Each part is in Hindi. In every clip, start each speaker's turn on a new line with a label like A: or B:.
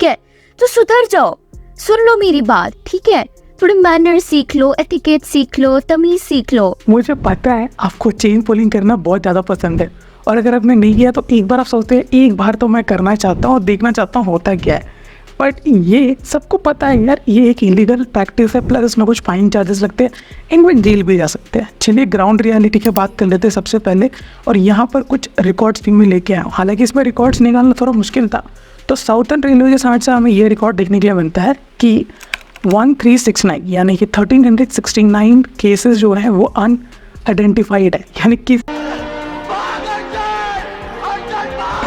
A: है? तो सुधर जाओ, सुन लो मेरी बात, ठीक है? थोड़े मैनर सीख लो, एटिकेट सीख लो, तमीज सीख लो।
B: मुझे पता है आपको चेन पुलिंग करना बहुत ज़्यादा पसंद है, और अगर आपने नहीं किया तो एक बार आप सोचते हैं एक बार तो मैं करना चाहता हूँ और देखना चाहता हूँ होता क्या है। बट ये सबको पता है यार, ये एक इलीगल प्रैक्टिस है, प्लस इसमें कुछ फाइन चार्जेस लगते हैं, इनमें जेल भी जा सकते हैं। चलिए ग्राउंड रियलिटी की बात कर लेते हैं सबसे पहले, और यहाँ पर कुछ रिकॉर्ड्स भी मैं लेके आया हूँ। हालांकि इसमें रिकॉर्ड्स निकालना थोड़ा मुश्किल था, तो साउथर्न रेलवे के साइड से हमें ये रिकॉर्ड देखने के लिए बनता है कि 1369 यानी कि 1369 केसेस जो हैं वो अनआइडेंटिफाइड है, यानी कि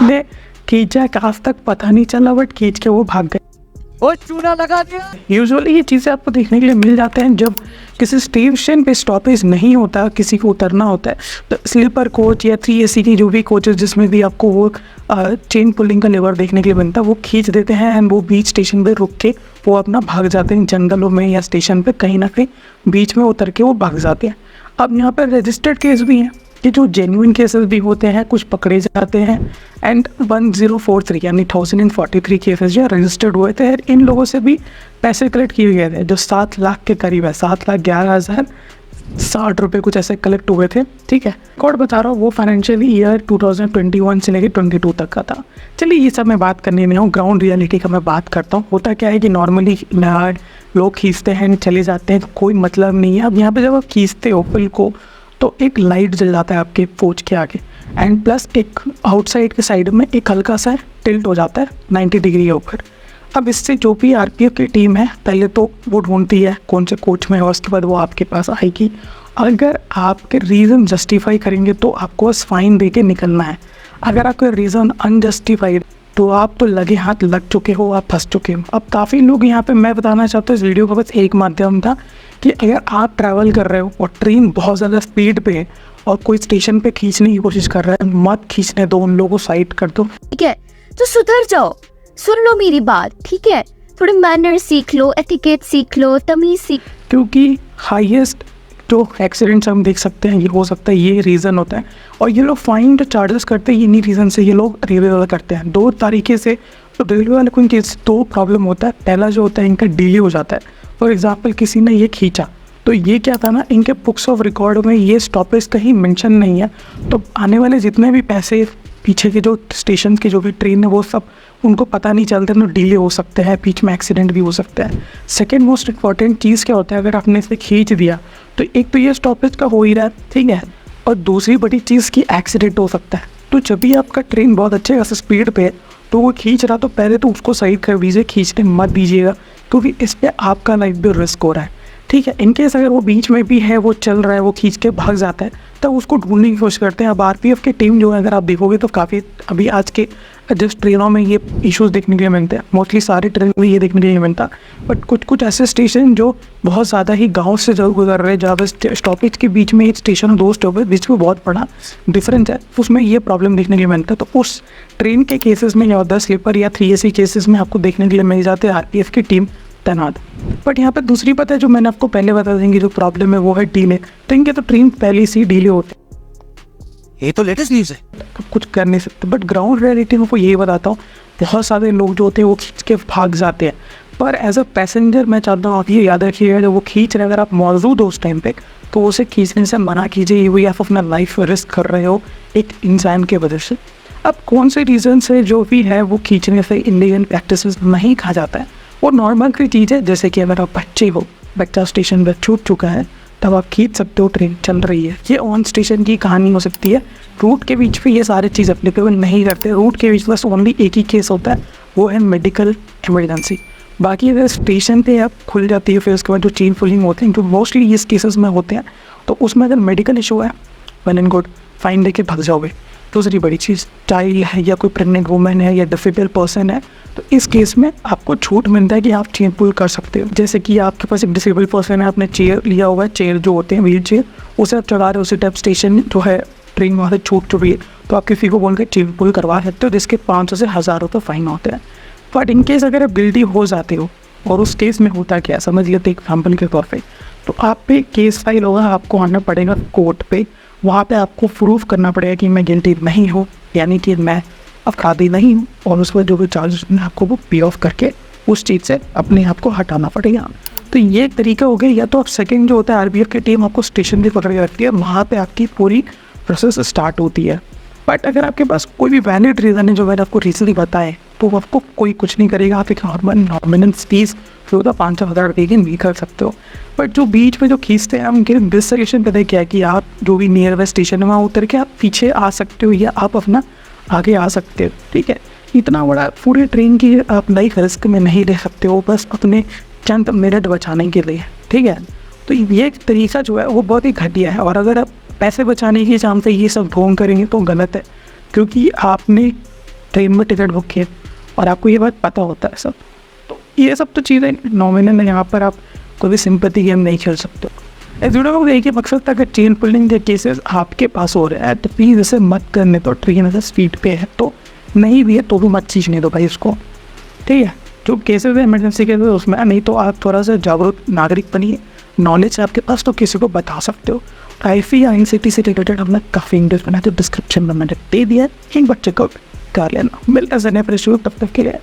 B: ने खींचा आज तक पता नहीं चला, बट खींच के वो भाग गए
C: और चूना लगा दिया।
B: यूजुअली ये चीज़ें आपको देखने के लिए मिल जाते हैं जब किसी स्टेशन पे स्टॉपेज नहीं होता, किसी को उतरना होता है, तो स्लीपर कोच या 3 AC की जो भी कोचेस जिसमें भी आपको वो चेन पुलिंग का लेवर देखने के लिए बनता है, वो खींच देते हैं एंड वो बीच स्टेशन पे रुक के वो अपना भाग जाते हैं जंगलों में या स्टेशन पे कहीं ना कहीं बीच में उतर के वो भाग जाते हैं। अब यहाँ पर रजिस्टर्ड केस भी हैं कि जो जेन्युइन केसेस भी होते हैं, कुछ पकड़े जाते हैं, एंड 1043 यानी 1043 केसेस जो रजिस्टर्ड हुए थे, इन लोगों से भी पैसे कलेक्ट किए गए थे जो 7 लाख के करीब है, 7,11,060 रुपये कुछ ऐसे कलेक्ट हुए थे। ठीक है, रिकॉर्ड बता रहा हूँ वो फाइनेंशियल ईयर 2021 से लेकर 22 तक का था। चलिए ये सब मैं बात करने में हूँ, ग्राउंड रियलिटी का मैं बात करता हूँ। होता क्या है कि नॉर्मली लोग खींचते हैं चले जाते हैं, कोई मतलब नहीं है। अब यहाँ पे जब आप खींचते हो पुल को तो एक लाइट जल जाता है आपके कोच के आगे, एंड प्लस एक आउटसाइड के साइड में एक हल्का सा टिल्ट हो जाता है 90 डिग्री के ऊपर। अब इससे जो भी RPF की टीम है पहले तो वो ढूंढती है कौन से कोच में है, और उसके बाद वो आपके पास आएगी। अगर आपके रीज़न जस्टिफाई करेंगे तो आपको बस फाइन दे के निकलना है। अगर आपका रीज़न अनजस्टिफाइड तो आप तो लगे हाथ लग चुके हो, आप फंस चुके हो। अब काफ़ी लोग यहाँ पे, मैं बताना चाहता हूँ इस वीडियो का बस एक माध्यम था कि अगर आप ट्रैवल कर रहे हो और ट्रेन बहुत ज़्यादा स्पीड पे है और कोई स्टेशन पे खींचने की कोशिश कर रहा है, मत खींचने दो, उन लोगों को साइड कर दो,
A: ठीक है? तो सुधर जाओ, सुन लो मेरी बात, ठीक है? थोड़े मैनर सीख लो, एटिकेट सीख लो, तमीज सीख।
B: क्योंकि हाईएस्ट जो एक्सीडेंट्स हम देख सकते हैं ये हो सकता है ये रीज़न होता है, और ये लोग फाइन जो चार्जेस करते हैं ये इन्हीं रीज़न से ये लोग रेलवे वाले करते हैं। 2 तरीके से तो रेलवे वाले को इनके 2 प्रॉब्लम होता है। पहला जो होता है इनका डिले हो जाता है। फॉर एग्जांपल किसी ने ये खींचा तो ये क्या था ना, इनके बुक्स ऑफ रिकॉर्ड में ये स्टॉपेज कहीं मेंशन नहीं है, तो आने वाले जितने भी पैसे पीछे के जो स्टेशन के जो भी ट्रेन है वो सब उनको पता नहीं चलता, तो डिले हो सकते हैं, बीच में एक्सीडेंट भी हो सकता है। सेकेंड मोस्ट इंपॉर्टेंट चीज़ क्या होता है, अगर आपने इसे खींच दिया तो एक तो ये स्टॉपेज का हो ही रहा है, ठीक है, और दूसरी बड़ी चीज़ की एक्सीडेंट हो सकता है। तो जब भी आपका ट्रेन बहुत अच्छे खासे स्पीड पे है तो वो खींच रहा, तो पहले तो उसको साइड कर दीजिए, खींचने मत दीजिएगा, क्योंकि इस पर आपका लाइफ भी रिस्क हो रहा है। ठीक है, इनकेस अगर वो बीच में भी है, वो चल रहा है, वो खींच के भाग जाता है, तब उसको ढूंढने की कोशिश करते हैं। अब RPF की टीम जो है अगर आप देखोगे तो काफ़ी अभी आज के जिस ट्रेनों में ये इश्यूज़ देखने के लिए मिलते हैं, मोस्टली सारे ट्रेन में ये देखने के लिए मिलता, बट कुछ कुछ ऐसे स्टेशन जो बहुत ज़्यादा ही गांव से जरूर गुजर रहे हैं, जहाँ पर स्टॉपेज के बीच में एक स्टेशन और 2 स्टॉपेज बीच में बहुत बड़ा डिफरेंस है, उसमें ये प्रॉब्लम देखने के लिए मिलता है। तो उस ट्रेन के केसेस में या अदर स्लीपर या 3 AC केसेस में आपको देखने के लिए मिल जाते हैं RPF की टीम तैनात। बट यहाँ पर दूसरी बात है जो मैंने आपको पहले बता देंगे, जो प्रॉब्लम है वो है डिले। तो इनके तो ट्रेन पहले से डिले होते हैं,
C: ये तो लेटेस्ट न्यूज़ है,
B: कुछ कर नहीं सकते। बट ग्राउंड रियलिटी में आपको यही बताता हूँ, बहुत सारे लोग जो होते हैं वो खींच के भाग जाते हैं, पर एज अ पैसेंजर मैं चाहता हूँ आप ये याद रखिएगा, जब वो खींच रहे अगर आप मौजूद हो उस टाइम पे तो उसे खींचने से मना कीजिए, वही आप अपना लाइफ रिस्क कर रहे हो एक इंसान के वजह से। अब कौन से रीज़न से जो भी है वो खींचने से इंडियन प्रैक्टिस नहीं कहा जाता है, वो नॉर्मल की चीज़ है। जैसे कि अगर आप बच्चे हो, बच्चा स्टेशन पर छूट चुका है, तब आप खींच सकते हो, ट्रेन चल रही है। ये ऑन स्टेशन की कहानी हो सकती है, रूट के बीच पे ये सारे चीज़ एप्लीकेबल नहीं करते। रूट के बीच बस ओनली एक ही केस होता है, वो है मेडिकल इमरजेंसी। बाकी अगर स्टेशन पे आप खुल जाती है फिर उसके बाद जो चेन पुलिंग होते हैं, जो मोस्टली इस केसेस में होते हैं, तो उसमें अगर मेडिकल इशू है, वेल एंड गुड, फाइन देके भाग जाओगे। दूसरी बड़ी चीज़, चाइल्ड है या कोई प्रेग्नेंट वुमेन है या डिफिकल पर्सन है, तो इस केस में आपको छूट मिलता है कि आप चेन पुल कर सकते हो। जैसे कि आपके पास एक डिसेबल पर्सन है, आपने चेयर लिया हुआ है, चेयर जो होते हैं व्हील चेयर, उसे आप चला रहे हो, उसी टाइप स्टेशन जो है ट्रेन वहाँ से छूट चुकी है, तो आप किसी को बोल के चेन पुल करवा सकते हो, जिसके 500 से 1000 रुपये फाइन होते हैं। बट इन केस अगर आप गिल्टी हो जाते हो, और उस केस में होता क्या, समझ लेते एक एग्जाम्पल के तौर पर, तो आप पे केस फाइल होगा, आपको आना पड़ेगा कोर्ट पे, वहाँ पे आपको प्रूफ करना पड़ेगा कि मैं गिल्टी नहीं हूँ, यानी कि मैं आप खाते नहीं हो और उस पर जो भी चार्जेस हैं आपको वो पे ऑफ करके उस चीज़ से अपने आप को हटाना पड़ेगा। तो ये एक तरीका हो गया। या तो आप सेकंड जो होता है आरबीएफ की टीम आपको स्टेशन पे पकड़ के रखती है, वहाँ पे आपकी पूरी प्रोसेस स्टार्ट होती है। बट अगर आपके पास कोई भी वैलिड रीज़न है जो मैंने आपको रिसेंटली बताए, तो आपको कोई कुछ नहीं करेगा। आप एक नॉमिनल फीस फिर 5,000 दे के भी कर सकते हो। बट जो बीच में जो खींचते हैं, उनके बेस्ट सजेशन पता है क्या है कि आप जो भी नियर बाय स्टेशन है वहाँ उतर के आप पीछे आ सकते हो या आप अपना आगे आ सकते हो। ठीक है, इतना बड़ा पूरे ट्रेन की आप लाइफ रिस्क में नहीं ले सकते हो बस अपने चंद मिनट बचाने के लिए। ठीक है, तो ये तरीका जो है वो बहुत ही घटिया है। और अगर आप पैसे बचाने के नाम से ये सब ढोंग करेंगे तो गलत है, क्योंकि आपने ट्रेन में टिकट बुक किया और आपको ये बात पता होता है सब। तो ये सब तो चीज़ें नॉमिनल है, यहाँ पर आप कोई भी सिंपैथी गेम नहीं खेल सकते। इस वीडियो को देखिए, मकसद था कि चेन पुलिंग के केसेस आपके पास हो रहे हैं तो प्लीज़ इसे मत करने। तो ट्रेन अगर स्पीड पे है तो नहीं भी है तो भी मत खींचने दो भाई उसको। ठीक है, जो केसेस है इमरजेंसी केसेस उसमें, नहीं तो आप थोड़ा सा जागरूक नागरिक बनिए। नॉलेज है आपके पास तो किसी को बता सकते हो। आईफी या एनसीटी से रिलेटेड हमने काफ़ी वीडियोस बनाए, तो डिस्क्रिप्शन में मैंने दे दिया है, एक बार चेकआउट कर लेना। मिलता है नए तब तक के लिए